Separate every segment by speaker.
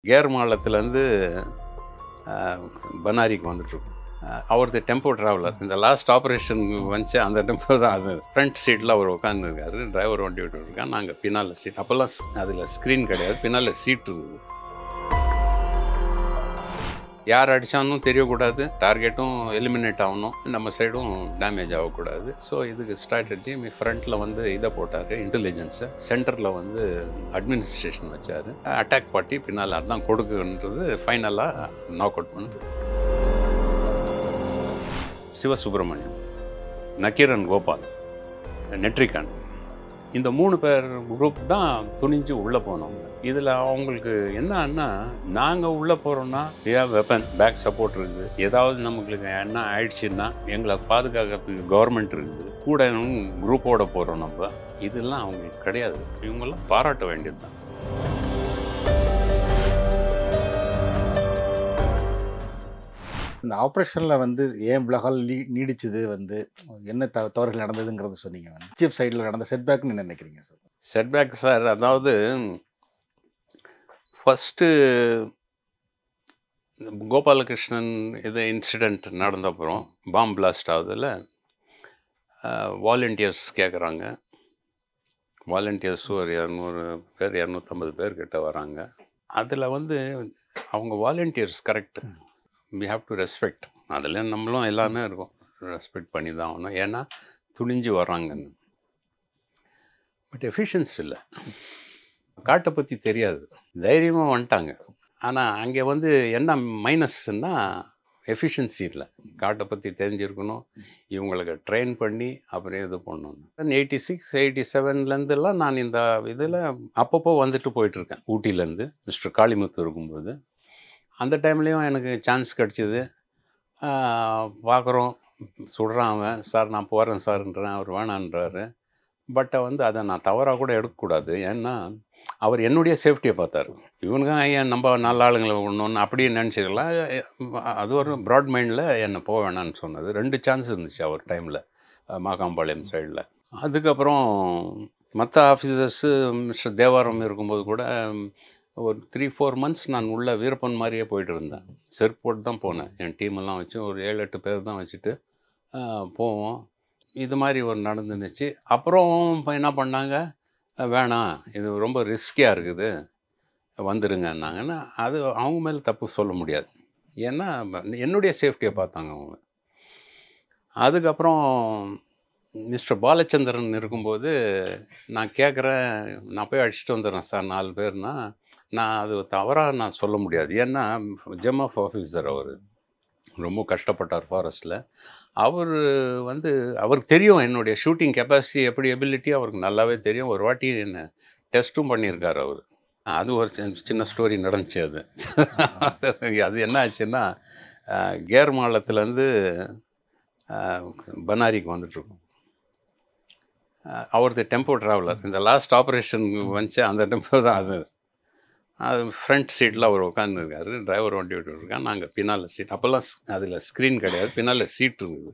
Speaker 1: Care மாநிலத்திலேருந்து பனாரிக்கு வந்துட்டுருக்கோம். அவரது tempo traveller. இந்த லாஸ்ட் ஆப்ரேஷன் வந்துச்சு அந்த டெம்போ தான் அது. ஃப்ரண்ட் சீட்டில் அவர் உட்காந்துருக்காரு, டிரைவர் வண்டி விட்டுருக்கான், நாங்கள் பின்னால் சீட். அப்போல்லாம் அதில் ஸ்க்ரீன் கிடையாது, பின்னால் சீட் இருந்தது. யார் அடித்தாலும் தெரியக்கூடாது, டார்கெட்டும் எலிமினேட் ஆகணும், நம்ம சைடும் டேமேஜ் ஆகக்கூடாது. ஸோ இதுக்கு ஸ்ட்ராட்டஜி ஃப்ரண்ட்டில் வந்து இதை போட்டார், இன்டெலிஜென்ஸை. சென்டரில் வந்து அட்மினிஸ்ட்ரேஷன் வச்சார். அட்டாக் பார்ட்டி பின்னால் அதான் கொடுக்குன்றது ஃபைனலாக நாக் அவுட் பண்ணுது. சிவசுப்ரமணியம், நக்கீரன் கோபால், நெட்ரிகான், இந்த 3 பேர் குரூப் தான் துணிஞ்சு உள்ளே போனவங்க. இதில் அவங்களுக்கு என்னன்னா, நாங்கள் உள்ளே போகிறோன்னா வெப்பன் பேக் சப்போர்ட் இருக்குது, ஏதாவது நமக்கு என்ன ஆயிடுச்சுன்னா எங்களை பாதுகாக்கிறதுக்கு கவர்மெண்ட் இருக்குது, கூட குரூப்போடு போகிறோம் நம்ம. இதெல்லாம் அவங்களுக்கு கிடையாது. இவங்கெல்லாம் பாராட்ட வேண்டியது தான்.
Speaker 2: இந்த ஆப்ரேஷனில் வந்து ஏன் இவ்வளோ நீடிச்சது, வந்து என்ன தவறுகள் நடந்ததுங்கிறது சொன்னீங்க. வந்து சீஃப் சைடில் நடந்த செட்பேக்னு என்ன நினைக்கிறீங்க சார்?
Speaker 1: செட்பேக் சார், அதாவது ஃபஸ்ட்டு கோபாலகிருஷ்ணன் இது இன்சிடெண்ட் நடந்தப்புறம் பாம் பிளாஸ்ட் ஆகுதில் வாலண்டியர்ஸ் கேட்குறாங்க. வாலண்டியர்ஸ் ஒரு 200 பேர் 250 பேர் கிட்ட வராங்க. அதில் வந்து அவங்க volunteers correct, we have to respect. அதில் நம்மளும் எல்லாமே இருக்கும், ரெஸ்பெக்ட் பண்ணி தான் ஆகணும், ஏன்னா துணிஞ்சு வராங்கன்னு. பட் எஃபிஷியன்சி இல்லை, காட்டை பற்றி தெரியாது, தைரியமாக வந்துட்டாங்க. ஆனால் அங்கே வந்து என்ன மைனஸ்ன்னா எஃபிஷியன்சி இல்லை. காட்டை பற்றி தெரிஞ்சிருக்கணும், இவங்களுக்கு ட்ரெயின் பண்ணி அப்புறம் இது பண்ணணும். 86 87லேருந்துலாம் நான் இந்த இதில் அப்பப்போ வந்துட்டு போயிட்டுருக்கேன். ஊட்டிலேருந்து மிஸ்டர் காளிமுத்து இருக்கும்போது அந்த டைம்லேயும் எனக்கு சான்ஸ் கிடச்சிது. பார்க்குறோம், சுடுறான் அவன், சார் நான் போகிறேன் சார்ன்றேன், அவர் வேணான்றாரு. பட் வந்து அதை நான் தவறாக கூட எடுக்கக்கூடாது, ஏன்னா அவர் என்னுடைய சேஃப்டியை பார்த்தார். இவனுங்க ஏன் நம்ம நல்ல ஆளுங்களை ஒன்று அப்படியே நினச்சிக்கலாம். அது ஒரு ப்ராட் மைண்டில் என்னை போக வேணான்னு சொன்னது. 2 சான்ஸ் இருந்துச்சு அவர் டைமில், மாகாம்பாளையம் சைடில். அதுக்கப்புறம் மற்ற ஆஃபீஸர்ஸு மிஸ்டர் தேவாரம் இருக்கும்போது கூட ஒரு 3-4 மந்த்ஸ் நான் உள்ள வீரப்பன் மாதிரியே போயிட்டு இருந்தேன். செருப்பு போட்டு தான் போனேன். என் டீமெல்லாம் வச்சு ஒரு 7-8 பேர் தான் வச்சுட்டு போவோம். இது மாதிரி ஒரு நடந்துருந்துச்சு. அப்புறம் இப்போ என்ன பண்ணாங்க, வேணாம் இது ரொம்ப ரிஸ்கியாக இருக்குது வந்துடுங்கன்னாங்கன்னா, அது அவங்க மேலே தப்பு சொல்ல முடியாது, ஏன்னா என்னுடைய சேஃப்டியை பார்த்தாங்க அவங்க. அதுக்கப்புறம் மிஸ்டர் பாலச்சந்திரன் இருக்கும்போது நான் கேட்குறேன், நான் போய் அடிச்சுட்டு வந்துடுறேன் சார் 4 பேர்னா, நான் அது தவறாக நான் சொல்ல முடியாது, ஏன்னா ஜெம்எஃப் ஆஃபீஸர் அவர் ரொம்ப கஷ்டப்பட்டார் ஃபாரஸ்ட்டில். அவர் வந்து அவருக்கு தெரியும் என்னுடைய ஷூட்டிங் கெப்பாசிட்டி எப்படி, எபிலிட்டி அவருக்கு நல்லாவே தெரியும். ஒரு வாட்டி என்ன டெஸ்ட்டும் பண்ணியிருக்கார் அவர். அது ஒரு சின்ன ஸ்டோரி நடந்துச்சு. அது அது என்ன ஆச்சுன்னா, கேர் மாநிலத்திலேருந்து பனாரிக்கு வந்துட்டுருக்கோம். அவரது டெம்போ ட்ராவலர். இந்த லாஸ்ட் ஆப்ரேஷன் வந்துச்சு அந்த டெம்போ தான் அது. அது ஃப்ரண்ட் சீட்டில் அவர் உட்காந்துருக்காரு, டிரைவர் வண்டி விட்டுருக்கான், நாங்கள் பின்னால் சீட். அப்போல்லாம் அதில் ஸ்க்ரீன் கிடையாது, பின்னால் சீட் இருந்தது.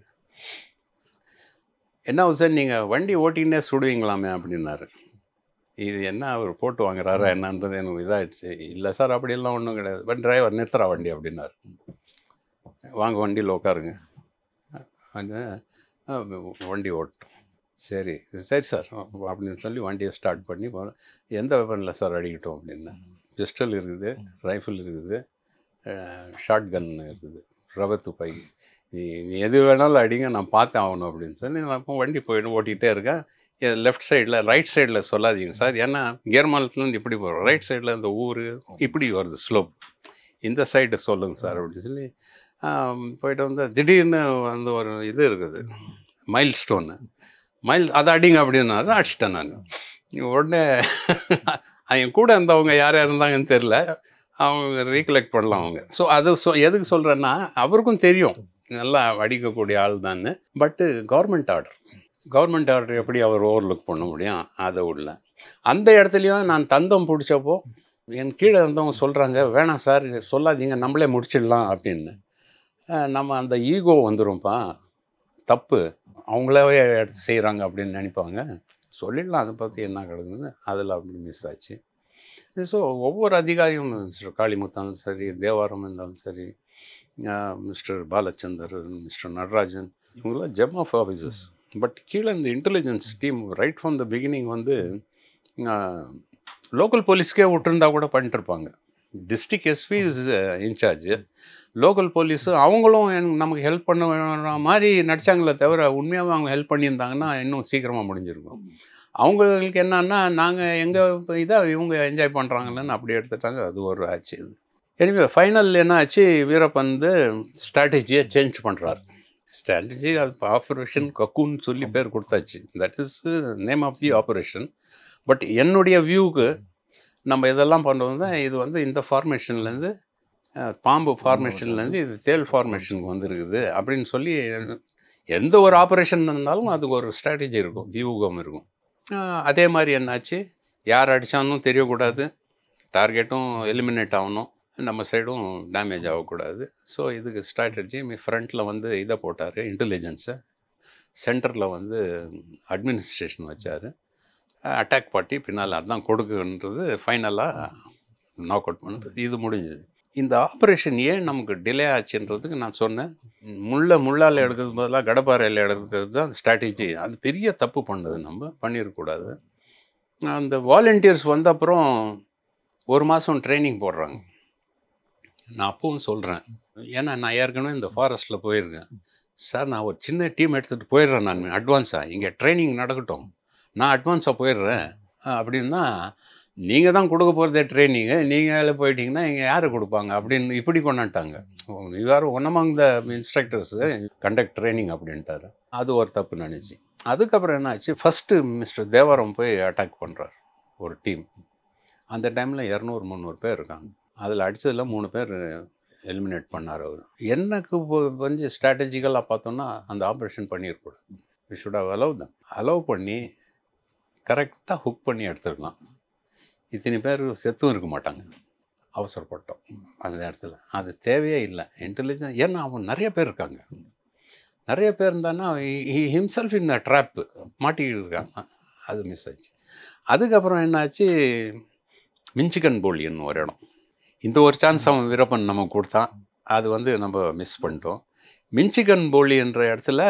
Speaker 1: என்ன சார் நீங்கள் வண்டி ஓட்டிகிட்டே சுடுவீங்களாமே அப்படின்னாரு. இது என்ன அவர் போட்டு வாங்குறாரா என்னன்றது எனக்கு இதாகிடுச்சு. இல்லை சார் அப்படியெல்லாம் ஒன்றும் கிடையாது, பட் டிரைவர் நிறுத்துறா வண்டி அப்படின்னாரு. வாங்க வண்டியில் உட்காருங்க, வண்டி ஓட்டும். சரி சரி சார் அப்படின்னு சொல்லி வண்டியை ஸ்டார்ட் பண்ணி போகிறேன். எந்த வெப்பனில் சார் அடிக்கட்டும் அப்படின்னா, பிஸ்டல் இருக்குது, ரைஃபிள் இருக்குது, ஷார்ட் கன் இருக்குது, ரவை துப்பாக்கி, நீ எது வேணாலும் அடிங்க, நான் பார்த்தேன் ஆகணும் அப்படின்னு சொல்லி நான் இப்போ வண்டி ஓட்டிகிட்டே இருக்கேன். லெஃப்ட் சைடில் ரைட் சைடில் சொல்லாதீங்க சார், ஏன்னா கேர்மாலத்துலேருந்து இப்படி போகிறோம், ரைட் சைடில் இந்த ஊர் இப்படி வருது ஸ்லோப், இந்த சைடு சொல்லுங்கள் சார் அப்படின்னு சொல்லி போயிட்டு வந்து திடீர்னு வந்து ஒரு இது இருக்குது, மைல் ஸ்டோனு, அதை அடிங்க அப்படின்னாரு. அடிச்சிட்டேன் நான். உடனே என் கூட இருந்தவங்க யார் யார் இருந்தாங்கன்னு தெரில, அவங்க ரீகலெக்ட் பண்ணலாம் அவங்க. ஸோ அது எதுக்கு சொல்கிறேன்னா, அவருக்கும் தெரியும் நல்லா அடிக்கக்கூடிய ஆள் தான். பட்டு கவர்மெண்ட் ஆர்டர் எப்படி அவர் ஓவர்லுக் பண்ண முடியும், அதை உள்ள அந்த இடத்துலையும் நான் தந்தம் பிடிச்சப்போ என் கீழே இருந்தவங்க சொல்கிறாங்க, வேணாம் சார் சொல்லாதீங்க, நம்மளே முடிச்சிடலாம் அப்படின்னு. நம்ம அந்த ஈகோ வந்துடும்ப்பா, தப்பு அவங்களாவே எடுத்து செய்கிறாங்க அப்படின்னு நினைப்பாங்க, சொல்லிடலாம், அதை பற்றி என்ன கிடக்குதுன்னு. அதில் அப்படி மிஸ் ஆச்சு. ஸோ ஒவ்வொரு அதிகாரியும் மிஸ்டர் காளிமுத்து இருந்தாலும் சரி, தேவாரம் இருந்தாலும் சரி, மிஸ்டர் பாலச்சந்தர், மிஸ்டர் நடராஜன், இவங்களாம் ஜெம் ஆஃப் ஆஃபீஸர்ஸ். பட் கீழே இந்த intelligence team right from the beginning வந்து லோக்கல் போலீஸ்க்கே விட்டுருந்தா கூட பண்ணிட்டுருப்பாங்க. District SP is incharge. Local police அவங்களும் நமக்கு ஹெல்ப் பண்ண மாதிரி நடித்தாங்களே தவிர உண்மையாகவே அவங்க ஹெல்ப் பண்ணியிருந்தாங்கன்னா இன்னும் சீக்கிரமாக முடிஞ்சிருக்கும். அவங்களுக்கு என்னன்னா நாங்கள் எங்கள் இதாக இவங்க என்ஜாய் பண்ணுறாங்கன்னு அப்படி எடுத்துட்டாங்க. அது ஒரு ஆச்சு. இது எனிவே ஃபைனல் என்ன ஆச்சு, வீரப்பன் வந்து ஸ்ட்ராட்டஜியை சேஞ்ச் பண்ணுறாரு. ஸ்ட்ராட்டஜி அது ஆப்ரேஷன் கக்கூன்னு சொல்லி பேர் கொடுத்தாச்சு. That is name of the operation. But என்னுடைய வியூவுக்கு நம்ம இதெல்லாம் பண்ணுறது தான் இது வந்து இந்த ஃபார்மேஷன்லேருந்து பாம்பு ஃபார்மேஷன்லேருந்து இது தேல் ஃபார்மேஷனுக்கு வந்துருக்குது அப்படின்னு சொல்லி எந்த ஒரு ஆப்ரேஷன் இருந்தாலும் அதுக்கு ஒரு ஸ்ட்ராட்டஜி இருக்கும், வியூகம் இருக்கும். அதே மாதிரி என்னாச்சு, யார் அடித்தாலும் தெரியக்கூடாது, டார்கெட்டும் எலிமினேட் ஆகணும், நம்ம சைடும் டேமேஜ் ஆகக்கூடாது. ஸோ இதுக்கு ஸ்ட்ராட்டஜி ஃப்ரண்ட்டில் வந்து இதை போட்டார் இன்டெலிஜென்ஸை, சென்டரில் வந்து அட்மினிஸ்ட்ரேஷன் வச்சார், அட்டாக் பார்ட்டி பின்னால் அதுதான் கொடுக்குன்றது ஃபைனலாக நாக் அவுட் பண்ணுறது. இது முடிஞ்சது. இந்த ஆப்ரேஷன் ஏன் நமக்கு டிலே ஆச்சுன்றதுக்கு நான் சொன்னேன், முள்ளால் எடுக்கிறது பதிலாக கடப்பாறையில் எடுக்கிறது தான் ஸ்ட்ராட்டஜி. அது பெரிய தப்பு பண்ணது, நம்ம பண்ணிடக்கூடாது. அந்த வாலண்டியர்ஸ் வந்த அப்புறம் 1 மாதம் ட்ரைனிங் போடுறாங்க. நான் அப்பவும் சொல்கிறேன், ஏன்னா நான் ஏற்கனவே இந்த ஃபாரஸ்ட்டில் போயிருக்கேன் சார், நான் ஒரு சின்ன டீம் எடுத்துகிட்டு போயிடுறேன், நான் அட்வான்ஸாக இங்கே ட்ரைனிங் நடக்கட்டும், நான் அட்வான்ஸாக போயிடுறேன் அப்படின்னா, நீங்கள் தான் கொடுக்க போகிறதே ட்ரைனிங்கு, நீங்கள் போயிட்டீங்கன்னா இங்கே யார் கொடுப்பாங்க அப்படின்னு இப்படி கொண்டாட்டாங்க. யாரும் one among the instructors conduct training அப்படின்ட்டாரு. அது ஒரு தப்பு நினச்சி. அதுக்கப்புறம் என்ன ஆச்சு, ஃபஸ்ட்டு மிஸ்டர் தேவாரம் போய் அட்டாக் பண்ணுறார் ஒரு டீம். அந்த டைமில் 200-300 பேர் இருக்காங்க. அதில் அடித்ததில் 3 பேர் எலிமினேட் பண்ணார் அவர். எனக்கு கொஞ்சம் ஸ்ட்ராட்டஜிக்கலாக பார்த்தோன்னா அந்த ஆப்ரேஷன் பண்ணியிருக்கூடாது. வி ஷுட் ஹவ் அலோவ் பண்ணி கரெக்டாக ஹுக் பண்ணி எடுத்துருக்கலாம். இத்தனை பேர் செத்தும் இருக்க மாட்டாங்க, அவசரப்பட்டோம் அந்த இடத்துல. அது தேவையே இல்லை. இன்டெலிஜென்ஸ் ஏன்னா அவன் நிறைய பேர் இருக்காங்க, நிறைய பேர் இருந்தான்னா ஹிம்செல்ஃப் இன் த ட்ராப்பு மாட்டிக்கிட்டு இருக்காங்க. அது மிஸ் ஆச்சு. அதுக்கப்புறம் என்னாச்சு, மின்சிகன் போலின்னு ஒரு இடம், இந்த ஒரு சான்ஸ் அவன் வீரப்பன் நமக்கு கொடுத்தான், அது வந்து நம்ம மிஸ் பண்ணிட்டோம். மின்சிகன் போலி என்ற இடத்துல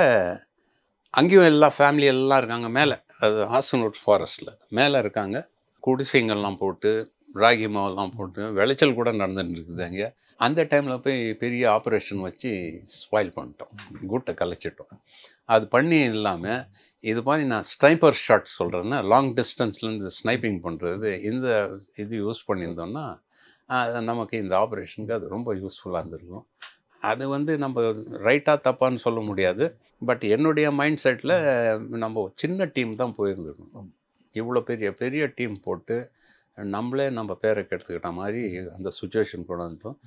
Speaker 1: அங்கேயும் எல்லா ஃபேமிலி எல்லாம் இருக்காங்க மேலே, அது ஹாசனூர் ஃபாரஸ்ட்டில் மேலே இருக்காங்க. குடிசைங்கள்லாம் போட்டு ராகி மாவெல்லாம் போட்டு விளைச்சல் கூட நடந்துட்டு இருக்குது அங்கே. அந்த டைமில் போய் பெரிய ஆப்ரேஷன் வச்சு ஸ்பாயில் பண்ணிட்டோம், கூட்டை கலைச்சிட்டோம். அது பண்ணி இல்லாமல் இது மாதிரி நான் ஸ்னைப்பர் ஷாட் சொல்கிறேன்னா, லாங் டிஸ்டன்ஸ்லேருந்து ஸ்னைப்பிங் பண்ணுறது, இந்த இது யூஸ் பண்ணியிருந்தோன்னா நமக்கு இந்த ஆப்ரேஷனுக்கு அது ரொம்ப யூஸ்ஃபுல்லாக இருந்திருக்கும். அது வந்து நம்ம ரைட்டாக தப்பான்னு சொல்ல முடியாது. பட் என்னுடைய மைண்ட் செட்டில் நம்ம சின்ன டீம் தான் போயிருந்துருக்கணும். இவ்வளோ பெரிய டீம் போட்டு நம்மளே நம்ம பேரை கெடுத்துக்கிட்ட மாதிரி அந்த சுச்சுவேஷன் கொண்டு வந்துட்டோம்.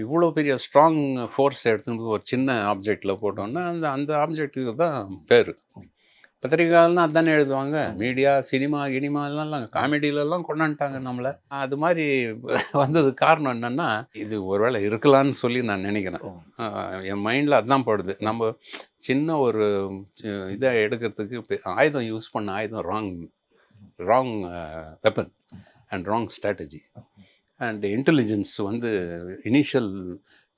Speaker 1: இவ்வளோ பெரிய ஸ்ட்ராங் ஃபோர்ஸ் எடுத்துன்னு ஒரு சின்ன ஆப்ஜெக்டில் போட்டோன்னா அந்த ஆப்ஜெக்ட்டுக்கு தான் பேர். பத்திரிகைலாம் அதானே எழுதுவாங்க, மீடியா சினிமா கினிமாலாம் காமெடியிலலாம் கொண்டாண்டாங்க நம்மளை. அது மாதிரி வந்தது காரணம் என்னென்னா, இது ஒருவேளை இருக்கலான்னு சொல்லி நான் நினைக்கிறேன். என் மைண்டில் அதுதான் படுது. நம்ம சின்ன ஒரு இதை எடுக்கிறதுக்கு ஆயுதம் யூஸ் பண்ண ஆயுதம் wrong weapon and wrong strategy. And intelligence வந்து இனிஷியல்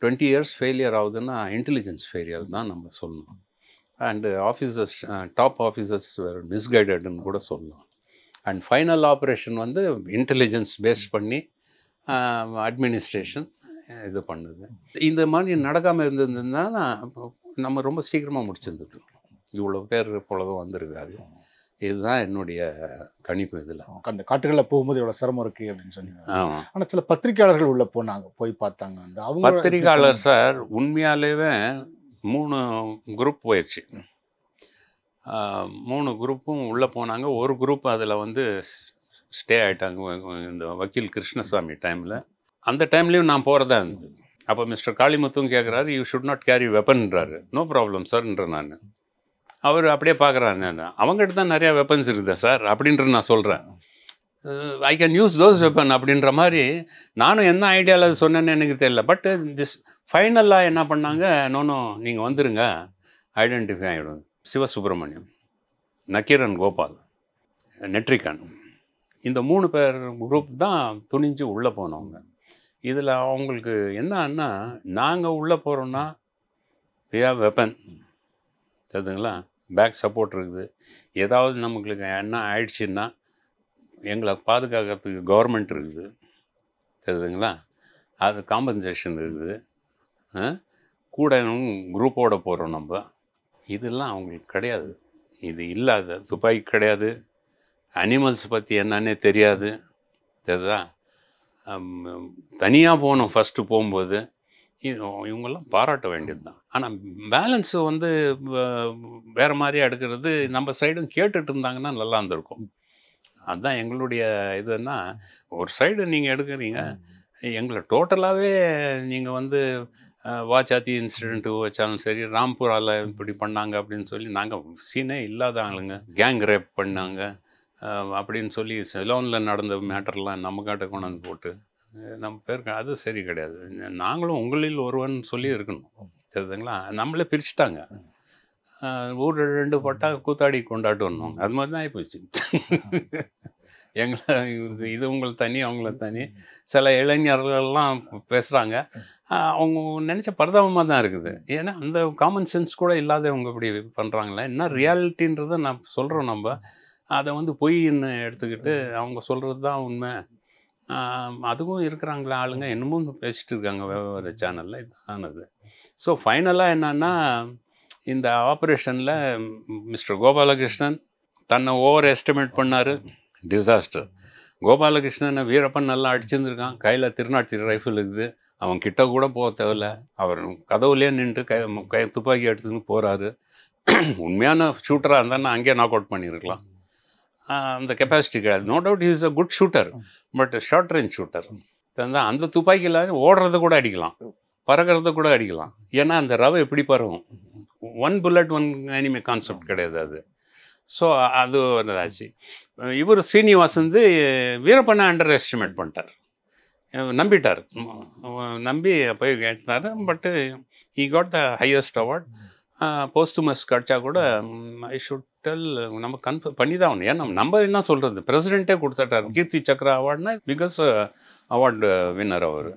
Speaker 1: 20 இயர்ஸ் ஃபெயிலியர் ஆகுதுன்னா இன்டெலிஜென்ஸ் ஃபெயிலியர் தான் நம்ம சொல்லணும். அண்டு ஆஃபீஸர்ஸ், டாப் ஆஃபீஸர்ஸ் மிஸ்கைடட்னு கூட சொல்லலாம். அண்ட் ஃபைனல் ஆப்ரேஷன் வந்து இன்டெலிஜென்ஸ் பேஸ் பண்ணி அட்மினிஸ்ட்ரேஷன் இது பண்ணுது. இந்த மாதிரி நடக்காமல் இருந்ததுன்னா நம்ம ரொம்ப சீக்கிரமாக முடிச்சிருந்துட்டு இவ்வளோ பேர் போலவும் வந்திருக்காது. இதுதான் என்னுடைய கணிப்பு. இதில்
Speaker 2: அந்த காட்டுகளில் போகும்போது எவ்வளோ சிரமம் இருக்குது அப்படின்னு சொன்னீங்க. ஆனால் சில பத்திரிகையாளர்கள் உள்ளே போய் பார்த்தாங்க. அந்த அவங்க
Speaker 1: பத்திரிகையாளர் சார் உண்மையாலேயே 3 குரூப் போயிடுச்சு. 3 குரூப்பும் உள்ளே போனாங்க. ஒரு குரூப் அதில் வந்து ஸ்டே ஆகிட்டாங்க இந்த வக்கீல் கிருஷ்ணசாமி டைமில். அந்த டைம்லேயும் நான் போகிறதா இருந்தது. அப்போ மிஸ்டர் காளிமுத்தும் கேட்குறாரு, யூ ஷுட் நாட் கேரி வெப்பன்ன்றாரு. நோ ப்ராப்ளம் சார்ன்ற நான். அவர் அப்படியே பார்க்குறாங்க, அவங்ககிட்ட தான் நிறையா வெப்பன்ஸ் இருக்குதா சார் அப்படின்ற நான் சொல்கிறேன். I can use those weapon அப்படின்ற மாதிரி நானும் என்ன ஐடியாவில் சொன்னேன்னு எனக்கு தெரியல. பட் திஸ் ஃபைனலாக என்ன பண்ணாங்க, நோனும் நீங்கள் வந்துடுங்க, ஐடென்டிஃபை ஆகிடும். சிவசுப்ரமணியம், நக்கீரன் கோபால், நெட்ரிகன், இந்த 3 பேர் குரூப் தான் துணிஞ்சு உள்ளே போனவங்க. இதில் அவங்களுக்கு என்னன்னா, நாங்கள் உள்ளே போகிறோன்னா வி ஹேவ் வெப்பன், தெரியுதுங்களா, பேக் சப்போர்ட் இருக்குது. ஏதாவது நமக்கு என்ன ஆயிடுச்சுன்னா எங்களை பாதுகாக்கிறதுக்கு கவர்மெண்ட் இருக்குது, தெரியுதுங்களா, அது காம்பன்சேஷன் இருக்குது. கூட குரூப்போடு போகிறோம் நம்ம. இதெல்லாம் அவங்களுக்கு கிடையாது. இது இல்லாத துப்பாக்கி கிடையாது, அனிமல்ஸ் பற்றி என்னன்னே தெரியாது, தெரியுதா. தனியாக போனோம் ஃபஸ்ட்டு போகும்போது. இவங்கெல்லாம் பாராட்ட வேண்டியது தான். ஆனால் பேலன்ஸு வந்து வேறு மாதிரியா எடுக்கிறது நம்ம சைடும் கேட்டுட்டு இருந்தாங்கன்னா நல்லா இருந்திருக்கும். அதுதான் எங்களுடைய இதுன்னா, ஒரு சைடு நீங்கள் எடுக்கிறீங்க, எங்களை டோட்டலாகவே நீங்கள் வந்து வாச்சாத்தி இன்சிடென்ட்டு வச்சாலும் சரி, ராம்பூராவில் இப்படி பண்ணாங்க அப்படின்னு சொல்லி, நாங்கள் சீனே இல்லாத ஆளுங்க, கேங் ரேப் பண்ணாங்க அப்படின்னு சொல்லி செலோனில் நடந்த மேட்டர்லாம் நம்ம காட்ட கொண்டாந்து போட்டு நம்ம பேருக்கு அது சரி கிடையாது. நாங்களும் உங்களில் ஒருவன் சொல்லி இருக்கணும், தெரியுதுங்களா. நம்மளே பிரிச்சுட்டாங்க. ஊர் 2 பட்டா கூத்தாடி கொண்டாடுவோம், அது மாதிரி தான் ஆகிப்போச்சு. எங்களை இது உங்களை தனி அவங்கள தனி. சில இளைஞர்கள்லாம் பேசுகிறாங்க, அவங்க நினச்ச பரிதாபமாக தான் இருக்குது. ஏன்னா அந்த காமன் சென்ஸ் கூட இல்லாதவங்க இப்படி பண்ணுறாங்களே. என்ன ரியாலிட்டின்றதை நான் சொல்கிறோம், நம்ம அதை வந்து பொய்ன்னு எடுத்துக்கிட்டு அவங்க சொல்கிறது தான் உண்மை. அதுவும் இருக்கிறாங்களே ஆளுங்க, இன்னமும் பேசிகிட்டு இருக்காங்க வெவ்வேறு சேனலில். இதுதானது. ஸோ ஃபைனலாக என்னன்னா, இந்த ஆப்ரேஷனில் மிஸ்டர் கோபாலகிருஷ்ணன் தன்னை ஓவர் எஸ்டிமேட் பண்ணார். டிசாஸ்டர். கோபாலகிருஷ்ணனை வீரப்பன் நல்லா அடிச்சிருந்துருக்கான். கையில் திருநாட்சி ரைஃபிள் இருக்குது, அவன் கிட்ட கூட போக தேவையில்ல. அவர் கதவுலேயே நின்று கை துப்பாக்கி எடுத்துன்னு போகிறாரு. உண்மையான ஷூட்டராக இருந்தால் அங்கேயே நாக் அவுட் பண்ணியிருக்கலாம். அந்த கெப்பாசிட்டி கிடையாது. No doubt is a good shooter, but short range shooter. அந்த துப்பாக்கியில் ஓடுறத கூட அடிக்கலாம், பறக்கிறத கூட அடிக்கலாம். ஏன்னா அந்த ரவை எப்படி பறவும், 1 புல்லட் 1 எனிமி கான்செப்ட் கிடையாது அது. ஸோ அது ஒன்றுதாச்சு. இவர் சீனிவாஸ் வந்து வீரப்பண்ணை அண்டர் எஸ்டிமேட் பண்ணிட்டார், நம்பிட்டார். நம்பி போய் கேட்டார். But I got the highest award. Posthumous கிடச்சா கூட ஐ ஷுட் டெல், நம்ம கன்ஃபார்ம் பண்ணி தான் ஆகணும். ஏன்னா நம்ம என்ன சொல்கிறது, பிரசிடெண்ட்டே கொடுத்துட்டார் கீர்த்தி சக்ரா அவார்டுனா, பிகாஸ் அவார்டு வின்னர் அவர்.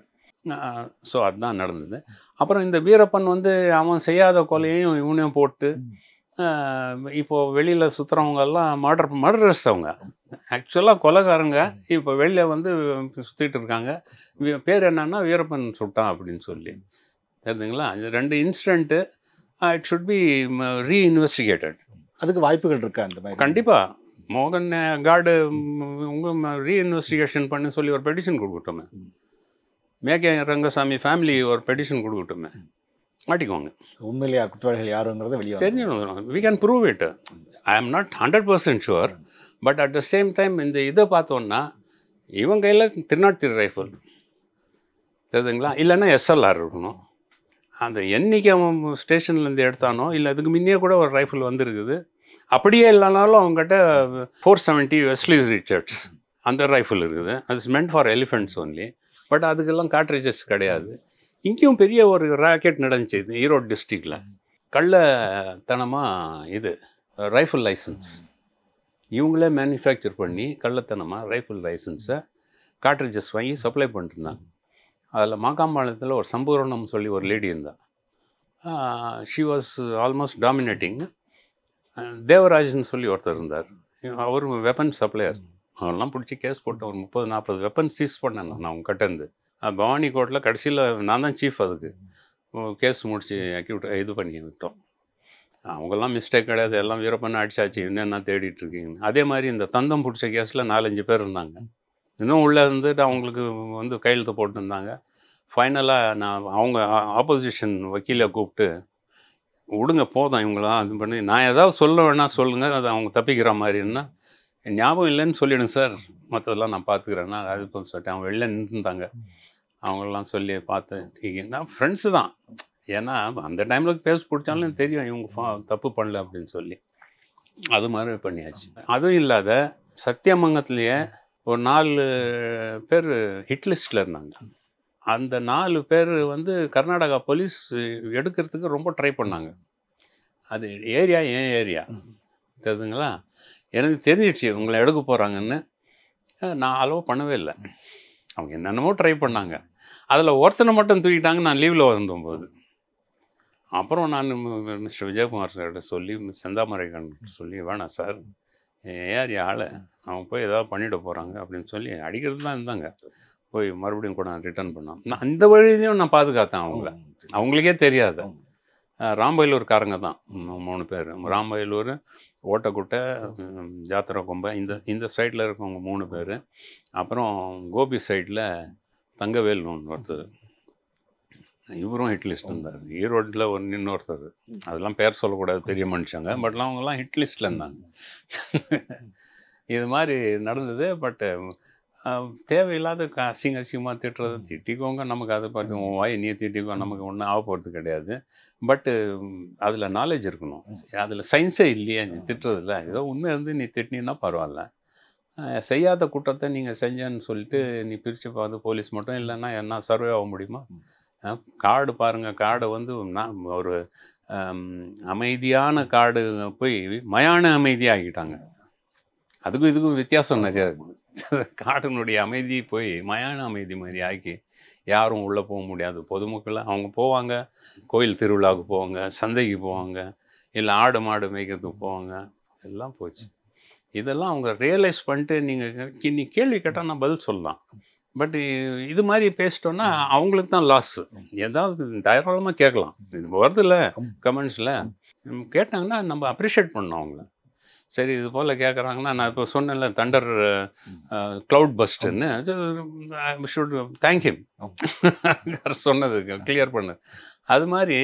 Speaker 1: ஸோ அதுதான் நடந்தது. அப்புறம் இந்த வீரப்பன் வந்து அவன் செய்யாத கொலையையும் இவனையும் போட்டு, இப்போது வெளியில் சுற்றுறவங்கெல்லாம் மர்டரர்ஸ். அவங்க ஆக்சுவலாக கொலைகாரங்க இப்போ வெளியில் வந்து சுற்றிட்டு இருக்காங்க. பேர் என்னன்னா வீரப்பன் சுட்டான் அப்படின்னு சொல்லி, தெரிஞ்சுங்களா. இது 2 incident. It should be reinvestigated.
Speaker 2: அதுக்கு வாய்ப்புகள் இருக்கா அந்த மாதிரி?
Speaker 1: கண்டிப்பாக. மோகன் கார்டு உங்கள் ரீஇன்வெஸ்டிகேஷன் பண்ணி சொல்லி ஒரு பெட்டிஷன் கொடுக்கட்டுமே. மேகே ரங்கசாமி ஃபேமிலி ஒரு பெட்டிஷன் கொடுக்கட்டுமே, மாட்டிக்குவாங்க.
Speaker 2: உண்மையிலே யார் குற்றவாளிகள் யாருங்கிறத வெளியே
Speaker 1: தெரிஞ்சிடும். We can prove it. I am not 100% sure, but at the same time இந்த இதை பார்த்தோன்னா இவன் கையில் திருநாட்சி ரைஃபிள், தெரியுதுங்களா, இல்லைன்னா எஸ்எல்ஆர் இருக்கணும். அந்த என்னைக்கு அவன் ஸ்டேஷன்லேருந்து எடுத்தானோ, இல்லை அதுக்கு முன்னே கூட ஒரு ரைஃபிள் வந்துருக்குது. அப்படியே இல்லைனாலும் அவங்ககிட்ட 470 வெஸ்லி ரிச்சர்ட்ஸ் அந்த ரைஃபிள் இருக்குது. அது meant for elephants only. But அதுக்கெல்லாம் கார்ட்ரிஜஸ் கிடையாது. இங்கேயும் பெரிய ஒரு ராக்கெட் நடந்துச்சு இது ஈரோடு டிஸ்ட்ரிக்டில். கள்ளத்தனமாக இது ரைஃபிள் லைசன்ஸ் இவங்களே மேனுஃபேக்சர் பண்ணி கள்ளத்தனமாக ரைஃபிள் லைசன்ஸை கார்ட்ரிஜஸ் வாங்கி சப்ளை பண்ணிட்டுருந்தாங்க. அதில் மாக்காம்பாளையத்தில் ஒரு சம்பூரணம் சொல்லி ஒரு லேடி இருந்தாள். She was almost dominating. Devarajan சொல்லி ஒருத்தர் இருந்தார், அவர் வெப்பன் சப்ளையர். அவரெல்லாம் பிடிச்சி கேஸ் போட்டு ஒரு 30-40 வெப்பன் சீஸ் பண்ணேன் நான் அவங்க கிட்டேருந்து. பவானி கோர்ட்டில் கடைசியில் நான் தான் சீஃப். அதுக்கு கேஸ் முடித்து அக்யூட் இது பண்ணி விட்டோம். அவங்கெல்லாம் மிஸ்டேக் கிடையாது, எல்லாம் வீரப்பண்ண அடிச்சாச்சு, என்னென்ன தேடிட்டுருக்கீங்கன்னு. அதே மாதிரி இந்த தந்தம் பிடிச்ச கேஸில் 4-5 பேர் இருந்தாங்க. இன்னும் உள்ளே இருந்துட்டு அவங்களுக்கு வந்து கையெழுத்து போட்டுருந்தாங்க. ஃபைனலாக நான் அவங்க ஆப்போசிஷன் வக்கீலை கூப்பிட்டு, விடுங்க போதும் இவங்களாம் இது பண்ணி, நான் ஏதாவது சொல்ல வேணா சொல்லுங்கள், அது அவங்க தப்பிக்கிற மாதிரின்னா, ஞாபகம் இல்லைன்னு சொல்லிவிடுங்க சார், மற்றதெல்லாம் நான் பார்த்துக்கிறேன்னா அது சொல்லிட்டு அவங்க வெளில நின்றுருந்தாங்க. அவங்களெலாம் சொல்லி பார்த்து நான் ஃப்ரெண்ட்ஸு தான். ஏன்னா அந்த டைமில் பேச பிடிச்சாலும் தெரியும் இவங்க தப்பு பண்ணல அப்படின்னு சொல்லி, அது மாதிரி பண்ணியாச்சு. அதுவும் இல்லாத சத்தியமங்கலத்துலேயே ஒரு 4 பேர் ஹிட் லிஸ்ட்டில் இருந்தாங்க. அந்த 4 பேர் வந்து கர்நாடகா போலீஸ் எடுக்கிறதுக்கு ரொம்ப ட்ரை பண்ணாங்க. அது ஏரியா ஏன் ஏரியா, தெரியுதுங்களா. எனக்கு தெரிஞ்சிடுச்சு இவங்களை எடுக்க போகிறாங்கன்னு. நான் அலோவ் பண்ணவே இல்லை. அவங்க என்னென்னமோ ட்ரை பண்ணாங்க. அதில் ஒருத்தனை மட்டும் தூக்கிட்டாங்க நான் லீவில் வந்தபோது. அப்புறம் நான் மிஸ்டர் விஜயகுமார் சார்கிட்ட சொல்லி, செந்தாமரைக்கன் சொல்லி, வேணாம் சார், யார் ஆள், அவன் போய் ஏதாவது பண்ணிட்டு போகிறாங்க அப்படின்னு சொல்லி அடிக்கிறது தான் இருந்தாங்க. போய் மறுபடியும் கூட ரிட்டர்ன் பண்ணான். நான் அந்த வழியிலையும் நான் பாதுகாத்தேன் அவங்கள. அவங்களுக்கே தெரியாது. ராம்பயலூர்காரங்க தான் 3 பேர். ராம்பயலூர், ஓட்டக்குட்டை, ஜாத்திரை கொம்பை, இந்த சைடில் இருக்கவங்க 3 பேர். அப்புறம் கோபி சைடில் தங்கவேல் ஒருத்தர், இவரும் ஹிட் லிஸ்ட் இருந்தார். ஈரோட்டில் இன்னொருத்தர், அதெல்லாம் பேர் சொல்லக்கூடாது, பெரிய மனுஷங்க, பட்லாம் அவங்கெல்லாம் ஹிட் லிஸ்ட்டில் இருந்தாங்க. இது மாதிரி நடந்தது. பட்டு தேவையில்லாத அசிங்கமாக திட்டுறது, திட்டிக்கோங்க, நமக்கு அதை பார்த்து உன் வாய் நீ திட்டிக்கோ, நமக்கு ஒன்றும் ஆக போகிறது கிடையாது. பட்டு அதில் நாலேஜ் இருக்கணும். அதில் சயின்ஸே இல்லையே நீ திட்டுறதில்ல, ஏதோ உண்மை இருந்து நீ திட்டினா பரவாயில்ல. செய்யாத குற்றத்தை நீங்கள் செஞ்சேன்னு சொல்லிட்டு நீ பிரித்து பார்த்து போலீஸ் மட்டும் இல்லைன்னா என்ன சர்வே ஆக முடியுமா? காடு பாருங்கள், காடை வந்து நான் ஒரு அமைதியான காடு போய் மயான அமைதியாகிட்டாங்க. அதுக்கும் இதுக்கும் வித்தியாசம் நிறையா இருக்குது. காட்டினுடைய அமைதி போய் மயான அமைதி மாதிரி ஆக்கி யாரும் உள்ளே போக முடியாது. பொதுமக்கள் அவங்க போவாங்க, கோயில் திருவிழாவுக்கு போவாங்க, சந்தைக்கு போவாங்க, இல்லை ஆடு மாடு மேய்க்கிறதுக்கு போவாங்க, எல்லாம் போச்சு. இதெல்லாம் அவங்க ரியலைஸ் பண்ணிட்டு நீங்கள் கேள்வி கேட்டால் நான் பதில் சொல்லலாம். பட் இது மாதிரி பேசிட்டோன்னா அவங்களுக்கு தான் லாஸு. ஏதாவது தாராளமாக கேட்கலாம். இது வருதில்ல கமெண்ட்ஸில், கேட்டாங்கன்னா நம்ம அப்ரிஷியேட் பண்ணோம் அவங்கள. சரி இது போல் கேட்குறாங்கன்னா, நான் இப்போ சொன்னேன்ல தண்டர் க்ளவுட் பஸ்ட்டுன்னு, ஷுட் தேங்க் ஹிம் சொன்னது, கிளியர் பண்ணது. அது மாதிரி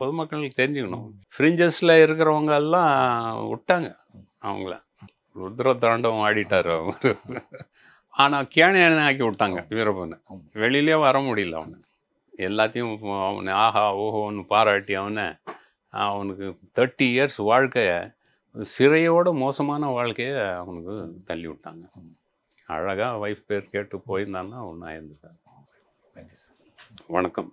Speaker 1: பொதுமக்களுக்கு தெரிஞ்சுக்கணும். ஃப்ரிஞ்சஸில் இருக்கிறவங்க எல்லாம் விட்டாங்க அவங்கள. ருத்ர தாண்டவம் ஆடிட்டார் அவங்க. ஆனால் கேணையான ஆக்கி விட்டாங்க வீரப்பனை. வெளியிலே வர முடியல அவனை. எல்லாத்தையும் அவனை ஆஹா ஓஹோன்னு பாராட்டி அவனுக்கு 30 இயர்ஸ் வாழ்க்கையை, சிறையோட மோசமான வாழ்க்கையை அவனுக்கு தள்ளி விட்டாங்க. அழகாக வைஃப் பேர் கேட்டு போயிருந்தான்னா ஒன்றா இருந்துட்டாங்க. வணக்கம்.